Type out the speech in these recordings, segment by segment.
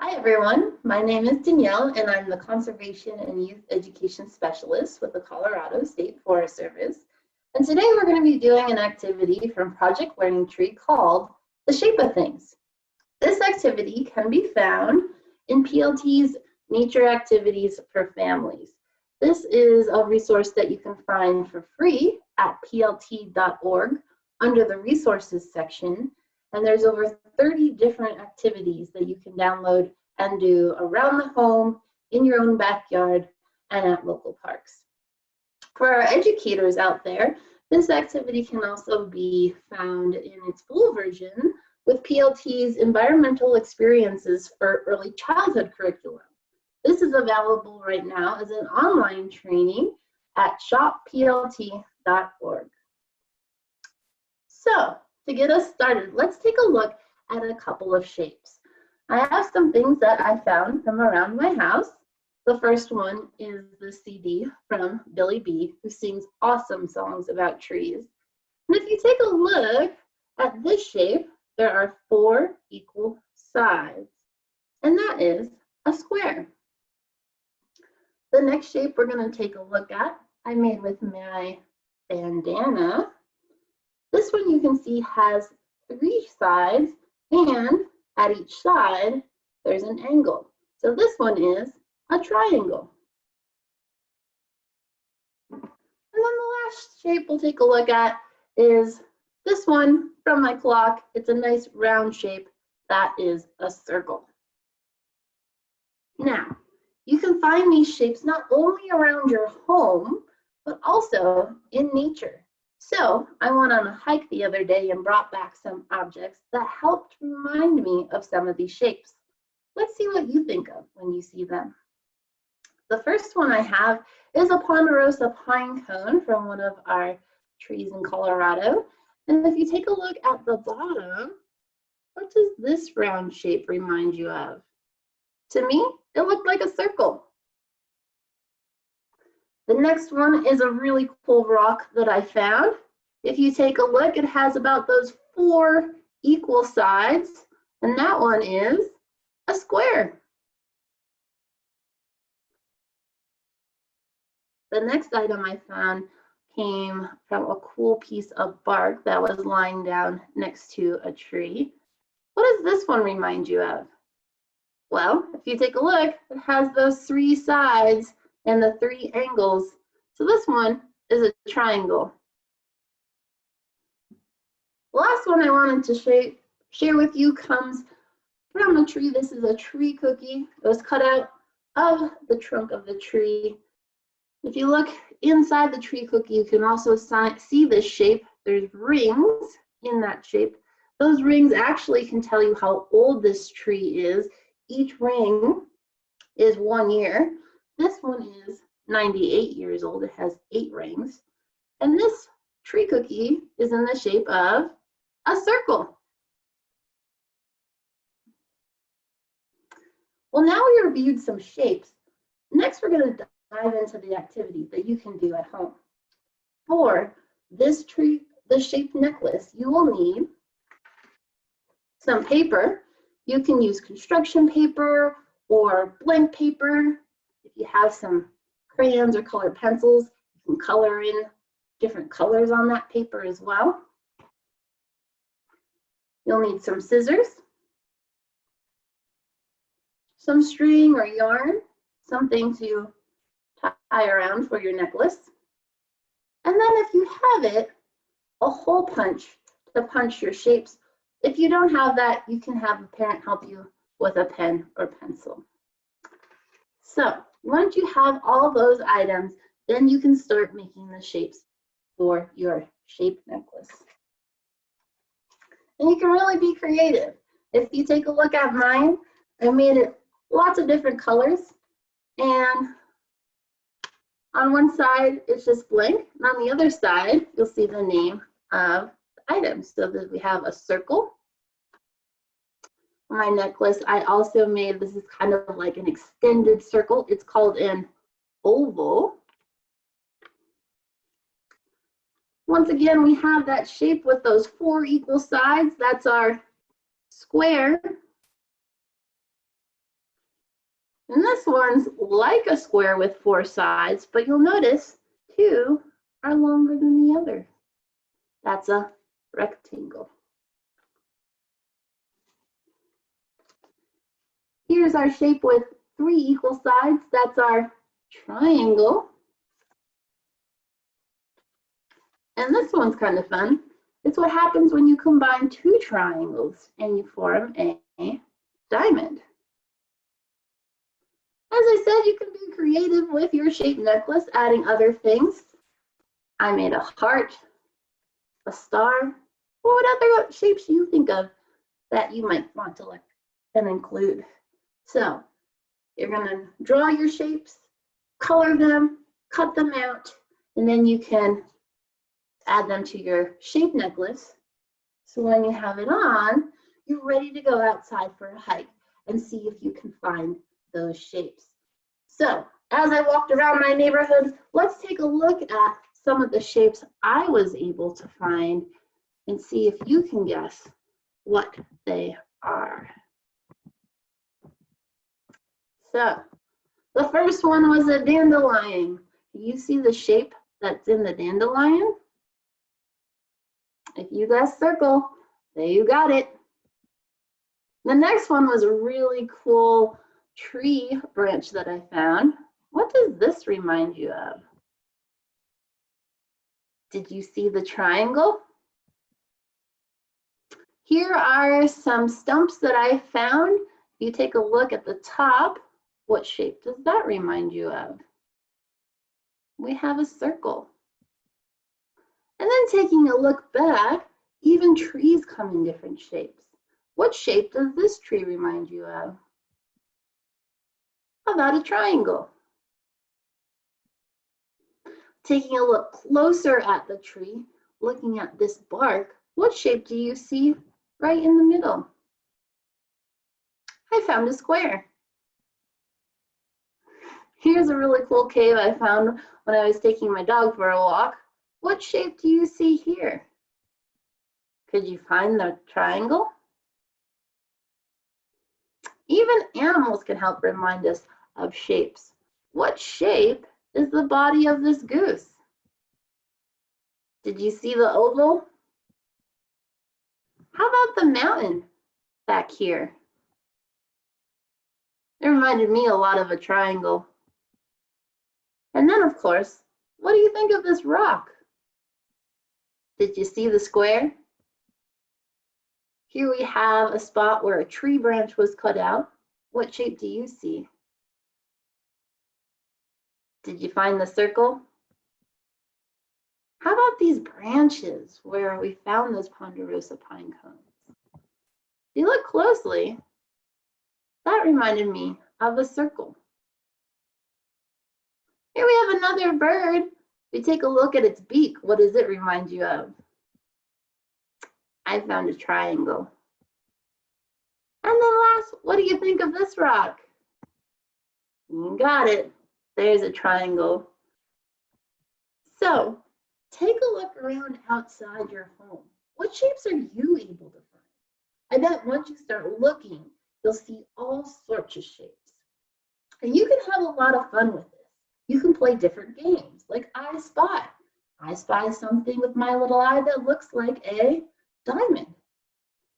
Hi everyone, my name is Danielle and I'm the Conservation and Youth Education Specialist with the Colorado State Forest Service. And today we're going to be doing an activity from Project Learning Tree called The Shape of Things. This activity can be found in PLT's Nature Activities for Families. This is a resource that you can find for free at plt.org under the resources section. And there's over 30 different activities that you can download and do around the home, in your own backyard, and at local parks. For our educators out there, this activity can also be found in its full version with PLT's Environmental Experiences for Early Childhood curriculum. This is available right now as an online training at shopplt.org. So, to get us started, let's take a look at a couple of shapes. I have some things that I found from around my house. The first one is the CD from Billy B, who sings awesome songs about trees. And if you take a look at this shape, there are 4 equal sides, and that is a square. The next shape we're going to take a look at, I made with my bandana. This one you can see has 3 sides, and at each side there's an angle. So this one is a triangle. And then the last shape we'll take a look at is this one from my clock. It's a nice round shape. That is a circle. Now, you can find these shapes not only around your home, but also in nature. So I went on a hike the other day and brought back some objects that helped remind me of some of these shapes. Let's see what you think of when you see them. The first one I have is a ponderosa pine cone from one of our trees in Colorado. And if you take a look at the bottom, what does this round shape remind you of? To me, it looked like a circle. The next one is a really cool rock that I found. If you take a look, it has about those 4 equal sides, and that one is a square. The next item I found came from a cool piece of bark that was lying down next to a tree. What does this one remind you of? Well, if you take a look, it has those 3 sides and the 3 angles. So this one is a triangle. The last one I wanted to share with you comes from a tree. This is a tree cookie. It was cut out of the trunk of the tree. If you look inside the tree cookie, you can also see this shape. There's rings in that shape. Those rings actually can tell you how old this tree is. Each ring is 1 year. This one is 98 years old. It has 8 rings. And this tree cookie is in the shape of a circle. Well, now we reviewed some shapes. Next, we're going to dive into the activity that you can do at home. For this shaped necklace, you will need some paper. You can use construction paper or blank paper. If you have some crayons or colored pencils, you can color in different colors on that paper as well. You'll need some scissors, some string or yarn, something to tie around for your necklace. And then if you have it, a hole punch to punch your shapes. If you don't have that, you can have a parent help you with a pen or pencil. So once you have all those items, then you can start making the shapes for your shape necklace. And you can really be creative. If you take a look at mine, I made it lots of different colors. And on one side, it's just blank. And on the other side, you'll see the name of the items. So that we have a circle. My necklace, I also made, this is kind of like an extended circle. It's called an oval. Once again, we have that shape with those 4 equal sides. That's our square. And this one's like a square with 4 sides, but you'll notice 2 are longer than the other. That's a rectangle. Here's our shape with 3 equal sides. That's our triangle. And this one's kind of fun. It's what happens when you combine 2 triangles and you form a diamond. As I said, you can be creative with your shape necklace, adding other things. I made a heart, a star. What other shapes do you think of that you might want to like and include? So you're going to draw your shapes, color them, cut them out, and then you can add them to your shape necklace. So when you have it on, you're ready to go outside for a hike and see if you can find those shapes. So as I walked around my neighborhood, let's take a look at some of the shapes I was able to find and see if you can guess what they are. So the first one was a dandelion. You see the shape that's in the dandelion? If you guessed circle, there you got it. The next one was a really cool tree branch that I found. What does this remind you of? Did you see the triangle? Here are some stumps that I found. If you take a look at the top, what shape does that remind you of? We have a circle. And then taking a look back, even trees come in different shapes. What shape does this tree remind you of? How about a triangle? Taking a look closer at the tree, looking at this bark, what shape do you see right in the middle? I found a square. Here's a really cool cave I found when I was taking my dog for a walk. What shape do you see here? Could you find the triangle? Even animals can help remind us of shapes. What shape is the body of this goose? Did you see the oval? How about the mountain back here? It reminded me a lot of a triangle. And then, of course, what do you think of this rock? Did you see the square? Here we have a spot where a tree branch was cut out. What shape do you see? Did you find the circle? How about these branches where we found those ponderosa pine cones? If you look closely, that reminded me of a circle. Here we have another bird. If we take a look at its beak, what does it remind you of? I found a triangle. And then last, what do you think of this rock? You got it. There's a triangle. So take a look around outside your home. What shapes are you able to find? I bet once you start looking, you'll see all sorts of shapes. And you can have a lot of fun with this. You can play different games like I Spy. I spy something with my little eye that looks like a diamond.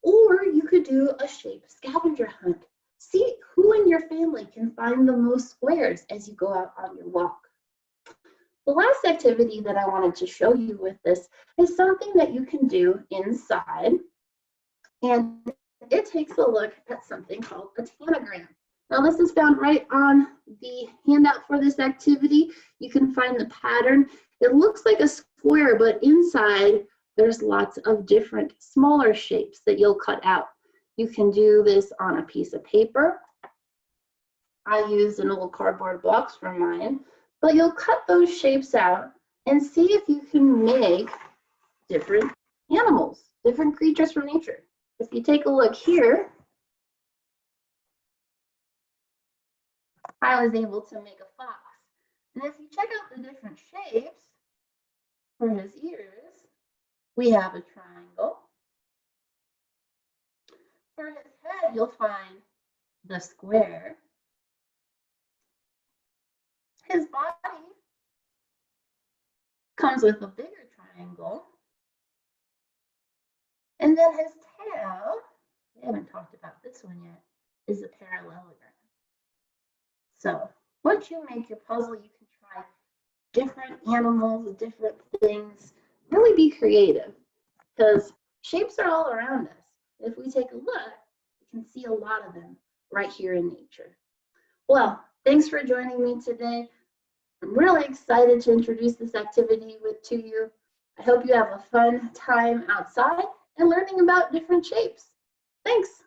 Or you could do a shape scavenger hunt. See who in your family can find the most squares as you go out on your walk. The last activity that I wanted to show you with this is something that you can do inside. And it takes a look at something called a tanagram. Now this is found right on the handout for this activity. You can find the pattern. It looks like a square, but inside there's lots of different smaller shapes that you'll cut out. You can do this on a piece of paper. I used an old cardboard box for mine, but you'll cut those shapes out and see if you can make different animals, different creatures from nature. If you take a look here, I was able to make a fox. And if you check out the different shapes for his ears, we have a triangle. For his head, you'll find the square. his body comes with a bigger triangle. And then his tail, we haven't talked about this one yet, is a parallelogram. So once you make your puzzle, you can try different animals, different things. Really be creative because shapes are all around us. If we take a look, we can see a lot of them right here in nature. Well, thanks for joining me today. I'm really excited to introduce this activity to you. I hope you have a fun time outside and learning about different shapes. Thanks.